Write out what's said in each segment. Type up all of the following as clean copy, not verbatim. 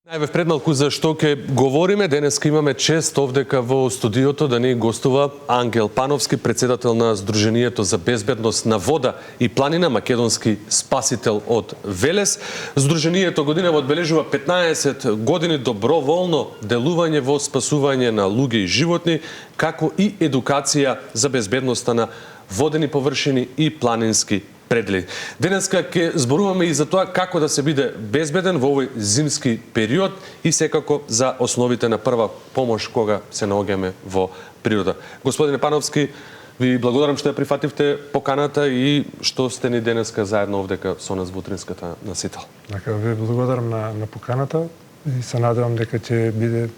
Најавив пред малку за што ќе говориме. Денеска имаме чест овдека во студиото да ни гостува Ангел Пановски, председател на Сдруженијето за безбедност на вода и планина, македонски спасител од Велес. Сдруженијето годинава одбележува 15 години доброволно делување во спасување на луѓе и животни, како и едукација за безбедноста на водени површини и планински предели. Денеска ќе зборуваме и за тоа како да се биде безбеден во овој зимски период и секако за основите на прва помош кога се наоѓаме во природа. Господине Пановски, ви благодарам што ја прифативте поканата и што сте ни денеска заедно овдека со нас во утринската насител. Така, ви благодарам на поканата и се надевам дека ќе биде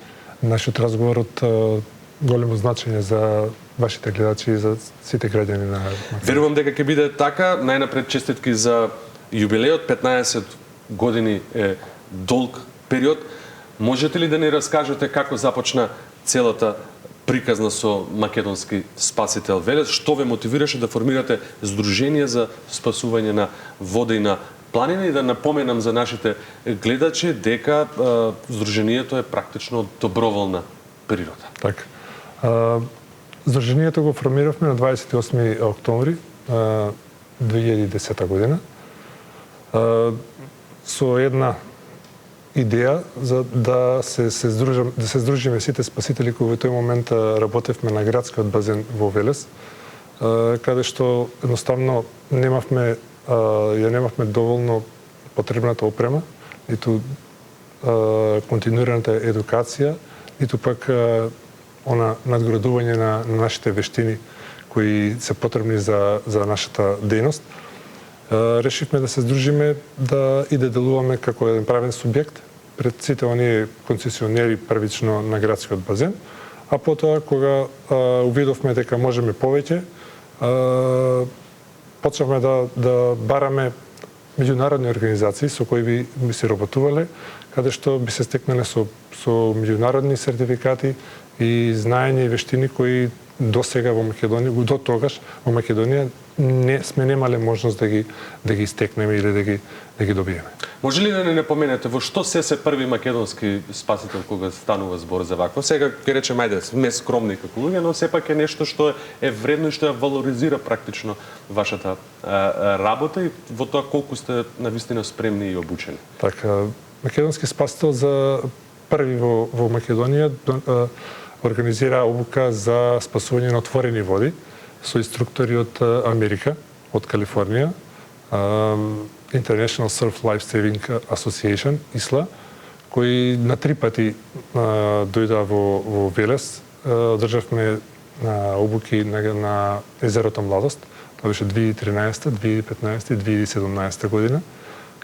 нашиот разговор од големо значење за вашите гледачи и за сите граѓани на Македонија. Верувам дека ќе биде така. Најнапред честитки за јубилеот, 15 години е долг период. Можете ли да ни раскажете како започна целата приказна со македонски спасител Велес? Што ве мотивираше да формирате Сдружение за спасување на вода и на планина? И да напоменам за нашите гледачи дека Сдруженијето е практично доброволна природа. Така. Сдруженијето го формиравме на 28 октомври 2010 година со една идеја за да се здружиме сите спасители кои во тој момент работевме на градскиот базен во Велес, каде што едноставно немавме доволно потребната опрема, ниту континуираната едукација, ниту пак она надградување на нашите вештини кои се потребни за нашата дејност. Решивме да се здружиме и да делуваме како еден правен субјект пред сите оние концесионери првично на градскиот базен, а потоа кога увидовме дека можеме повеќе, почнавме да бараме меѓународни организации со кои би се работувале, каде што би се стекнале со меѓународни сертификати и знаење и вештини кои до сега во Македонија, до тогаш во Македонија не сме немале можност да ги стекнеме или да ги добиеме. Може ли да не напоменете во што се први македонски спасител кога станува збор за вакво? Сега ќе речем ајде сме скромни како луѓе, но сепак е нешто што е вредно и што ја валоризира практично вашата работа и во тоа колку сте навистина спремни и обучени. Така, македонски спасител за први во Македонија организира обука за спасување на отворени води со инструктори од Америка, од Калифорнија, International Surf Life Saving Association, ИСЛА, кои на 3 пати дојдоа во Велес. Одржавме обуки на езерото Младост, тоа беше 2013, 2015 и 2017 година,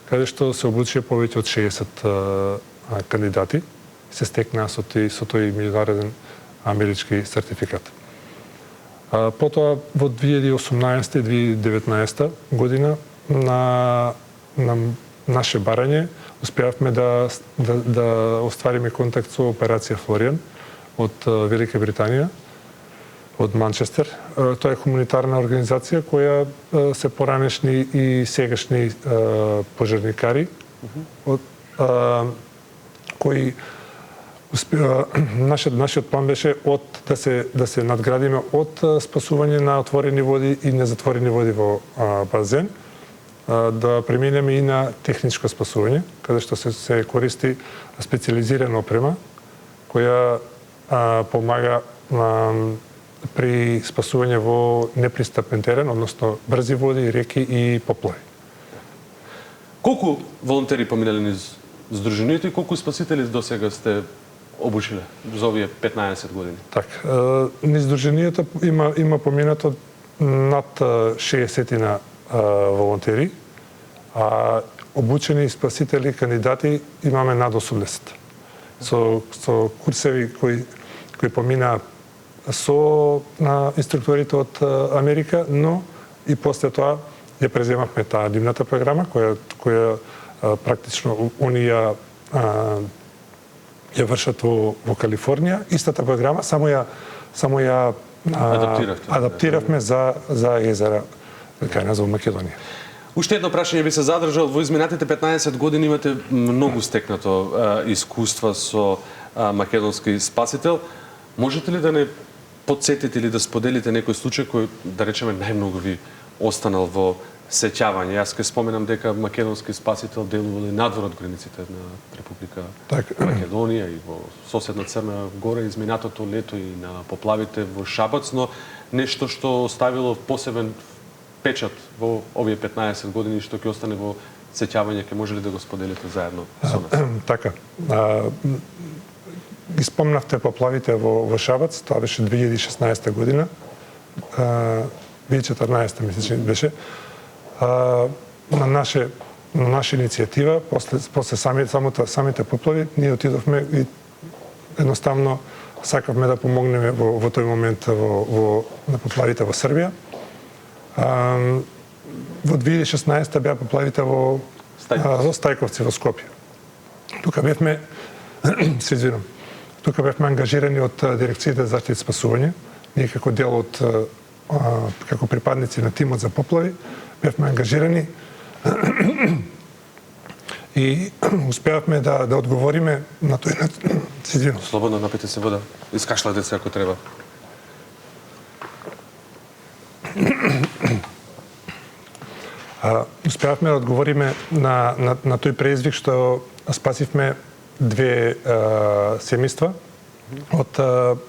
каде што се обучија повеќе од 60 кандидати, се стекнаа со тој меѓународен амерички сертификат. Потоа во 2018 и 2019 година на наше барање успеавме да оствариме контакт со операција Флориан од Велика Британија, од Манчестер. Тоа е хуманитарна организација која се поранешни и сегашни пожарникари кои нашиот план беше да се надградиме од спасување на отворени води и незатворени води во базен, да преминеме и на техничко спасување, каде што се користи специјализирана опрема која помага при спасување во непристапен терен, односно брзи води, реки и поплави. Колку волонтери поминале низ Сдруженијето и колку спасители до сега сте обучиле за овие 15 години? Така, низ Сдруженијето има поминато над 60 волонтери, а обучени спасители кандидати имаме над 80. Со курсеви кои поминаа со инструкторите од Америка, но и после тоа ја преземавме таа дивната програма која практично они ја вршат во Калифорнија. Истата програма, само ја адаптиравме за езера Кајназ во Македонија. Уште едно прашање би се задржал. Во изминатите 15 години имате многу стекнато искуства со македонски спасител. Можете ли да не подсетите или да споделите некој случај кој, да речеме, најмногу ви останал во сеќавање? Јас ке споменам дека македонски спасител делувал и надвор од границите на Република Македонија и во соседна Црна Гора изминатото лето и на поплавите во Шабац, но нешто што оставило посебен печат во овие 15 години што ќе остане во сеќавање, ќе може ли да го споделите заедно со нас? Така. Ги спомнавте поплавите во Шабац, тоа беше 2016 година. 2014 мисля че беше. На наша иницијатива, после самите поплави, ние отидовме и едноставно сакавме да помогнеме во тој момент на поплавите во Србија. Во 2016 беа поплавите во Стајковци во Скопје. Тука бевме Тука бевме ангажирани од Дирекцијата за заштита и спасување. Ние како дел од како припадници на тимот за поплави бевме ангажирани и успеавме да одговориме на тој начин. Слободно напите се вода. Искашладе се ако треба. Успеавме да одговориме на тој преизвик што спасивме две семејства од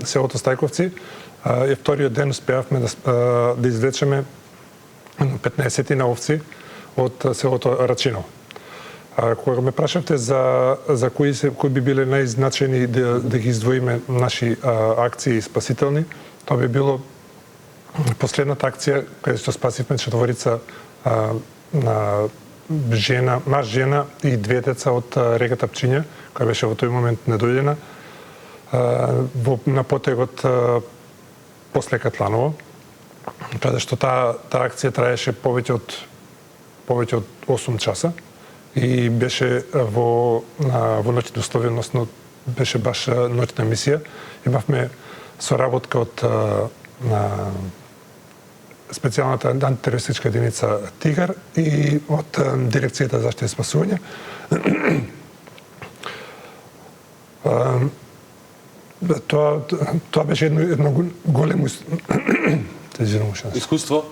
селото Стајковци. И вториот ден успеавме да извлечеме 15 на овци од селото Рачиново. Кога ме прашавте за кои би биле најзначајни да ги издвоиме наши акции спасителни, тоа би било последната акција каде што спасивме четворица на маж, жена и две деца од реката Пчиња, која беше во тој момент недојдена, на потегот после Катланово, каде што таа акција траеше повеќе од 8 часа и беше во ноќни услови, односно беше баш ноќна мисија. Имавме соработка од специјалната антитерористичка единица Тигар и од Дирекцијата за заштита и спасување. Тоа беше едно големо искуство.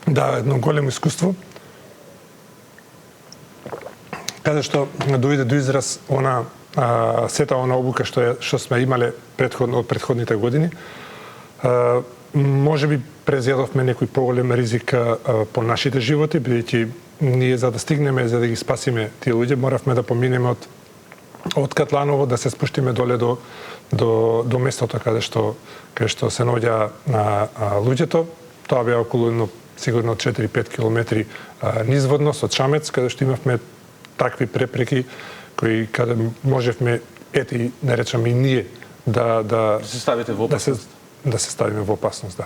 Да, едно големо искуство. Каде што дојде до израз сета она обука што сме имале од претходните години. Може би презедовме некој поголем ризик по нашите животи, бидејќи ние за да стигнеме, за да ги спасиме тие луѓе, моравме да поминеме од Катланово, да се спуштиме доле до местото каде што се наоѓа луѓето. Тоа беа околу сигурно 4-5 километри низводно од Шамец, каде што имавме такви препреки кои каде можевме да речеме и ние да се ставите во опасност. Да се ставиме во опасност, да.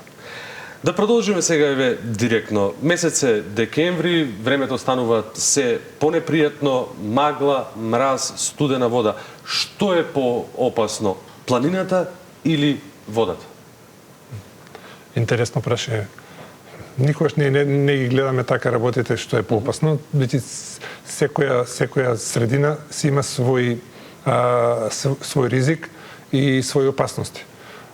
Да продолжиме сега директно. Месец е декември, времето станува се понепријатно, магла, мраз, студена вода. Што е поопасно, планината или водата? Интересно прашање. Никогаш не ги гледаме така работите што е поопасно, бидејќи секоја средина си има свој ризик и своји опасности.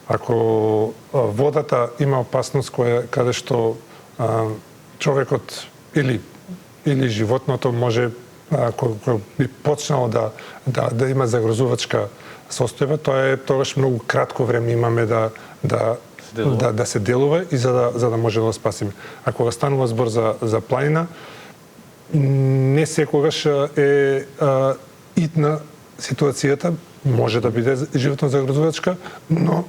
Ако водата има опасност каде што човекот или животното може кој би почнало да има загрозувачка состојба, тоа е тогаш многу кратко време имаме да се делува и за да може да спасиме. А кога станува збор за планина, не секогаш е итна ситуацијата, може да биде животно загрозувачка, но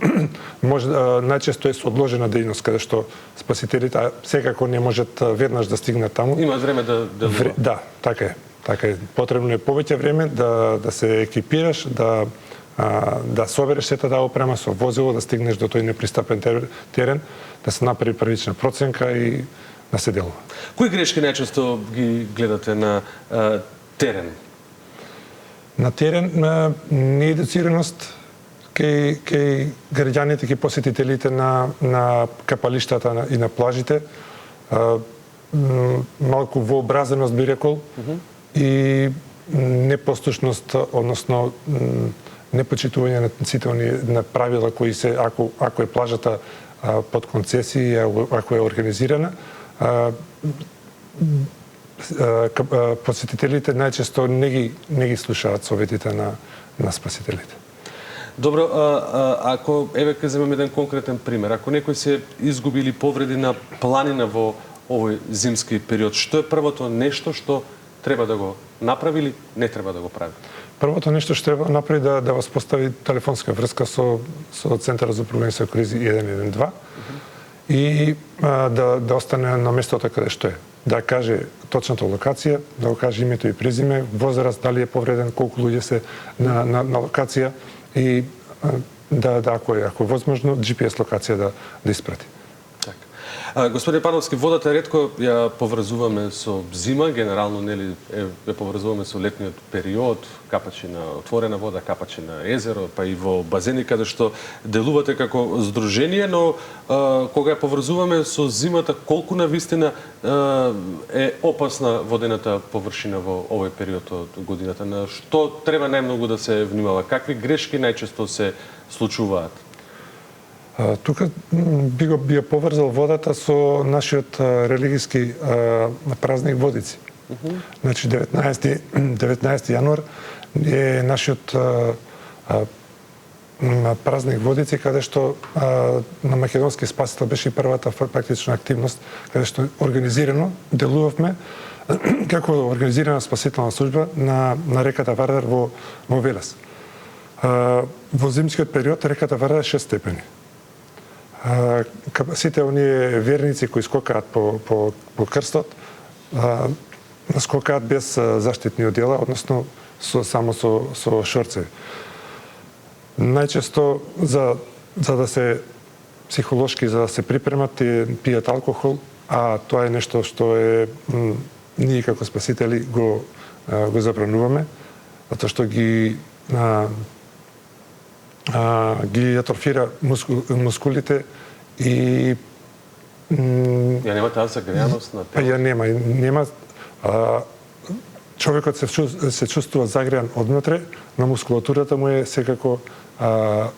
може најчесто е со одложена дејност каде што спасителите секако не можат веднаш да стигнат таму. Има време да Да, така е. Така е. Потребно е повеќе време да се екипираш, да собереш сета таа опрема со возило, да стигнеш до тој непристапен терен, да се направи првична проценка и да се делува. Кои грешки најчесто ги гледате на терен? На терен неедуцираност кај граѓаните, кај посетителите на капалиштата и на плажите. малку вообразеност би рекол и непослушност, односно непочитување на сите на правила кои се ако е плажата под концесија, ако е организирана, посетителите најчесто не ги слушаат советите на спасителите. Добро, ако еве ќе земеме еден конкретен пример, ако некој се изгуби или повреди на планина во овој зимски период, што е првото нешто што треба да го направи или не треба да го прави? Првото нешто што треба направи да воспостави телефонска врска со Центарот за управување со кризи 112 и да остане на местото каде што е. Да каже точната локација, да го каже името и презиме, возраст, дали е повреден, колку луѓе се на локација и ако е возможно GPS локација да испрати. Господин Пановски, водата ретко ја поврзуваме со зима, генерално нели ја поврзуваме со летниот период, капачи на отворена вода, капачи на езеро, па и во базени каде што делувате како здружение, но кога ја поврзуваме со зимата, колку навистина е опасна водената површина во овој период од годината? На што треба најмногу да се внимава? Какви грешки најчесто се случуваат? Тука би ја поврзал водата со нашиот религиски празник Водици. Значи 19 јануар е нашиот празник Водици, каде што на Македонски спасител беше првата практична активност, каде што организирано делувавме како организирана спасителна служба на реката Вардар во Велес. Во зимскиот период реката Вардар е 6 степени. Сите оние верници кои скокаат по крстот, скокаат без заштитни одела, односно само со шорцеви. Најчесто за да се психолошки, за да се припремат, пијат алкохол, а тоа е нешто што е ние како спасители го забрануваме, затоа што ги атрофира мускулите и ја нема таа загреаност на тело? Ја нема. Човекот се чувствува загреан однатре, на мускулатурата му е секако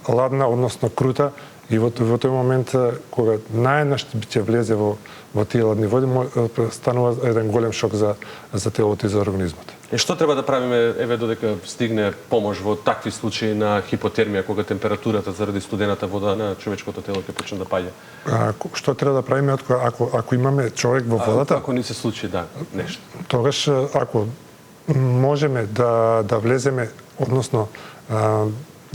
ладна, односно крута, и во тој момент кога најнаш ќе влезе во тие ладни води, станува еден голем шок за телото и за организмот. Што треба да правиме, еве, додека стигне помош во такви случаи на хипотермија, кога температурата заради студената вода на човечкото тело ќе почне да паѓа? Што треба да правиме ако имаме човек во водата? Ако не се случи, нешто. Тогаш, ако можеме да влеземе, односно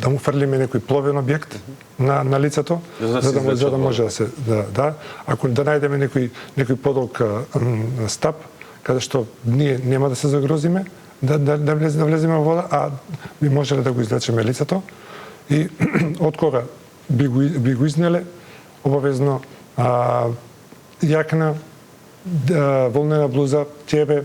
да му фрлиме некој пловен објект на лицето, за да може да се ако да најдеме некој подолг стап, каде што ние нема да се загрозиме, да влеземе во вода, а би можеле да го излечеме лицето и од кога би го изнеле, обавезно јакна, волнена блуза, ќебе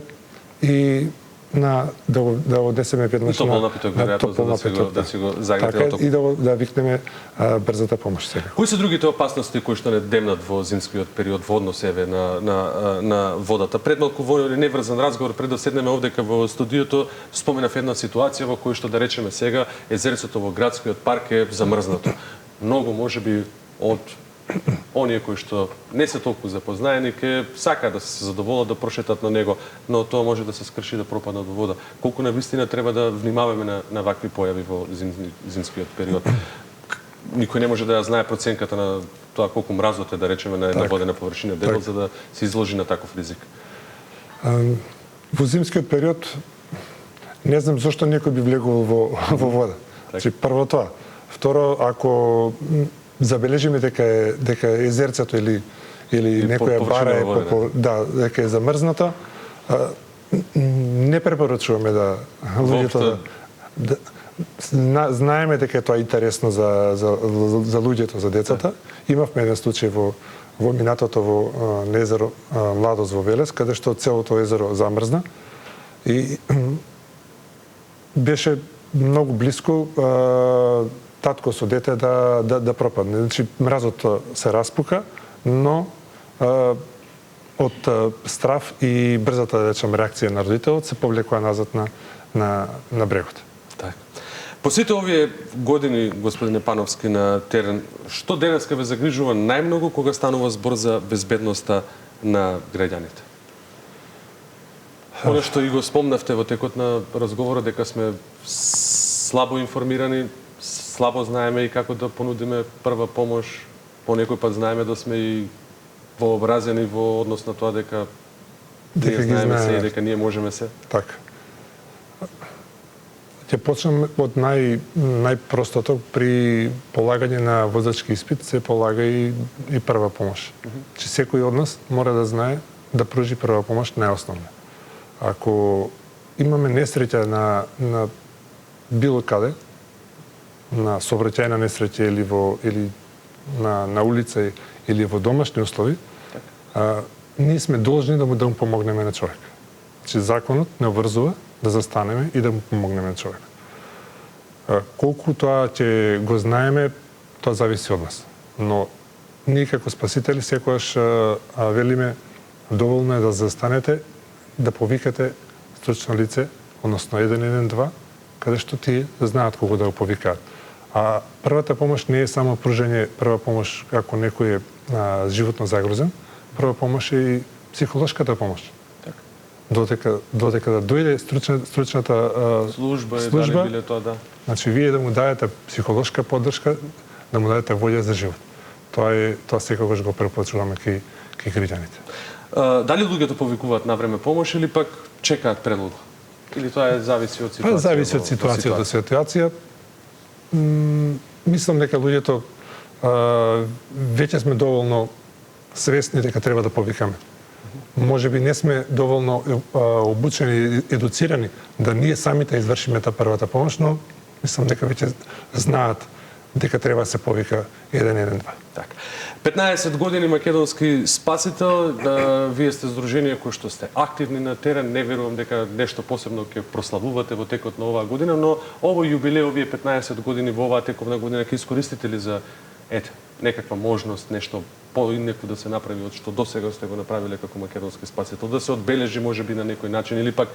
и да однесеме веднаш на напиток, веројатно, да си го загрете и да викнеме брзата помош сега. Кои се другите опасности кои што не демнат во зимскиот период во однос на водата? Пред малку во неврзан разговор, пред да седнеме овдека во студиото, споменав една ситуација во која што, да речеме сега, езерцето во градскиот парк е замрзнато. Многу можеби од оние кои што не се толку запознаени ке сака да се задоволат да прошетат на него, но тоа може да се скрши да пропаднат во вода. Колку навистина треба да внимаваме на вакви појави во зимскиот период? Никој не може да ја знае проценката на тоа колку мразот е, да речеме, на една водена површина дебел, за да се изложи на таков ризик. Во зимскиот период не знам зошто некој би влегувал во вода. Значи, прво тоа. Второ, ако забележиме дека езерцето или некоја бара дека е замрзната, не препорачуваме да луѓето знаеме дека тоа е интересно за луѓето, за децата. Имавме еден случај во минатото во езеро Младост во Велес, каде што целото езеро замрзна и беше многу блиску татко со дете да пропадне. Значи, мразот се распука, но од страв и брзата, да речем, реакција на родителот се повлекува назад на брегот. Така. По сите овие години, господине Пановски, на терен, што денеска ве загрижува најмногу кога станува збор за безбедноста на граѓаните? Оно што и го спомнавте во текот на разговорот, дека сме слабо информирани, слабо знаеме и како да понудиме прва помош, по некој пат знаеме да сме и вообразени во однос на тоа дека ние знаеме се и дека ние можеме се. Така. Ќе почнем од најпростото. При полагање на возачки испит се полага и прва помош. Че секој од нас мора да знае да пружи прва помош најосновна. Ако имаме несреќа на било каде, на сообраќајна несреќа или на улица или во домашни услови, ние сме должни да му помогнеме на човек. Че законот не обврзува да застанеме и да му помогнеме на човек. Колку тоа ќе го знаеме, тоа зависи од нас. Но ние како спасители секогаш велиме доволно е да застанете, да повикате стручно лице, односно 112, каде што тие знаат кого да го повикаат. А првата помош не е само пружање прва помош ако некој е животно загрозен, прва помош е и психолошката помош. Додека да дојде стручната служба, служба биле тоа, да. Значи вие да му дадете психолошка поддршка, да му дадете волја за живот. Тоа секогаш го препорачуваме кај граѓаните. Дали луѓето повикуваат на време помош или пак чекаат предолго? Или тоа зависи од ситуација? Зависи од ситуација до ситуација. Мислам дека луѓето веќе сме доволно свесни дека треба да повикаме. Може би не сме доволно обучени и едуцирани да ние самите извршиме таа првата помош, но мислам дека веќе знаат дека треба да се повика 112. Така. 15 години македонски спасител, вие сте здружение кои што сте активни на терен, не верувам дека нешто посебно ќе прославувате во текот на оваа година, но овој јубилеј, овие 15 години во оваа тековна година ќе искористите ли за некаква можност, нешто поинеко да се направи од што досега сте го направиле како македонски спасител, да се одбележи можеби на некој начин или пак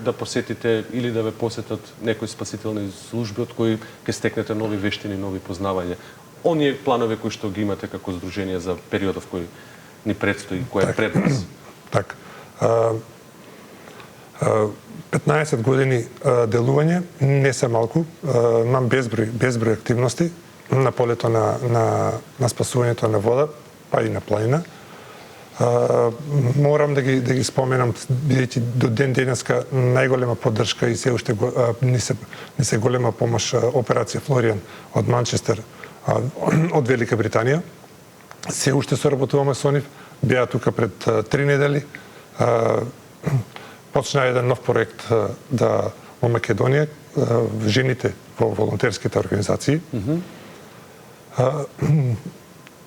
да посетите или да ве посетат некои спасителни служби од кои ќе стекнете нови вештини, нови познавања. Оние планови кои што ги имате како здружение за периодов кој ни предстои, кој е пред нас. Така. 15 години делување не се малку, имам безброј активности на полето на спасувањето на вода, па и на планина. Морам да ги споменам, бидејќи до ден денеска најголема поддршка и се уште не се голема помош операција Флориан од Манчестер, од Велика Британија. Се уште соработуваме со нив, беа тука пред 3 недели. Почна еден нов проект во Македонија, жените во волонтерските организации.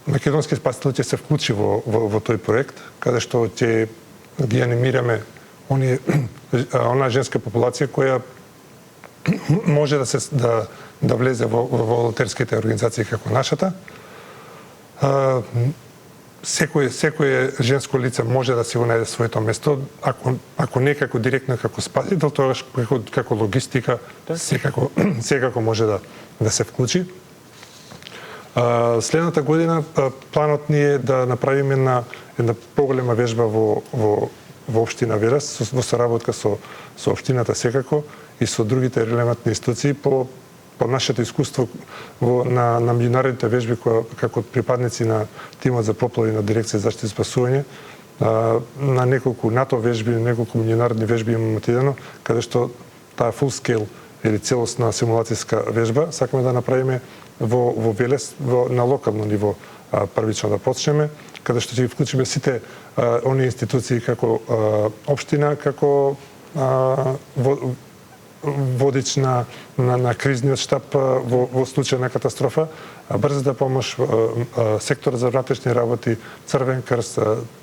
Македонски спасител ќе се вклучи во тој проект, каде што ќе ги анимираме онаа женска популација која може да влезе во волонтерските организации како нашата. Секој женско лице може да си го најде своето место, ако не како директно како спасител, тогаш како логистика секако може да се вклучи. Следната година планот ни е да направиме една поголема вежба во општина Велес, во соработка со општината секако и со другите релевантни институции по нашето искуство на меѓународните вежби како припадници на тимот за поплави на дирекција за заштита и спасување, на неколку НАТО вежби, неколку меѓународни вежби имаме отидено, каде што таа full scale или целосна симулацијска вежба сакаме да направиме во Велес на локално ниво првично да почнеме, каде што ќе вклучиме сите оние институции како општина, како водич на кризниот штаб во случај на катастрофа, брзата помош, секторот за внатрешни работи, Црвен крст,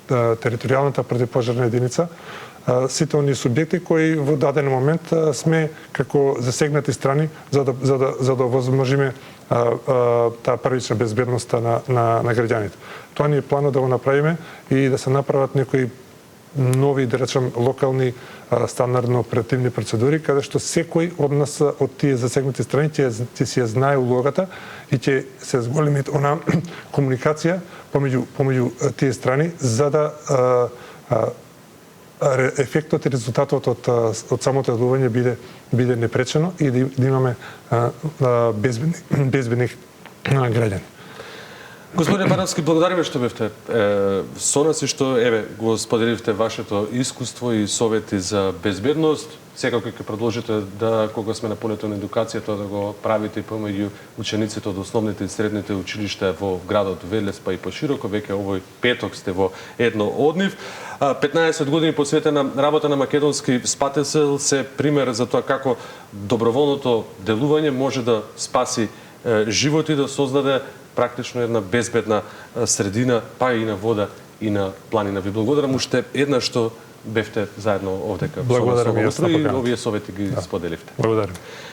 територијалната противпожарна единица, сите оние субјекти кои во даден момент сме како засегнати страни за да овозможиме таа првична безбедност на граѓаните. Тоа ни е планот да го направиме и да се направат некои нови, да речем, локални стандардно оперативни процедури, каде што секој од нас, од тие засегнати страни, ќе си ја знае улогата и ќе се зголеми она комуникација помеѓу тие страни, за да ефектот и резултатот од самото делување биде непречено и да имаме безбедни граѓани. Господин Пановски, благодариме што бевте со нас и што го споделивте вашето искуство и совети за безбедност. Секако ќе продолжите да, кога сме на полето на едукацијата, да го правите помеѓу учениците од основните и средните училишта во градот Велес, па и пошироко. Веќе овој петок сте во едно од нив. 15 години посветена работа на македонски спасител се пример за тоа како доброволното делување може да спаси животи, да создаде практично една безбедна средина, па и на вода и на планина. Ви благодарам уште еднаш што бевте заедно овдека. Благодарам и овие совети ги споделивте. Благодарам.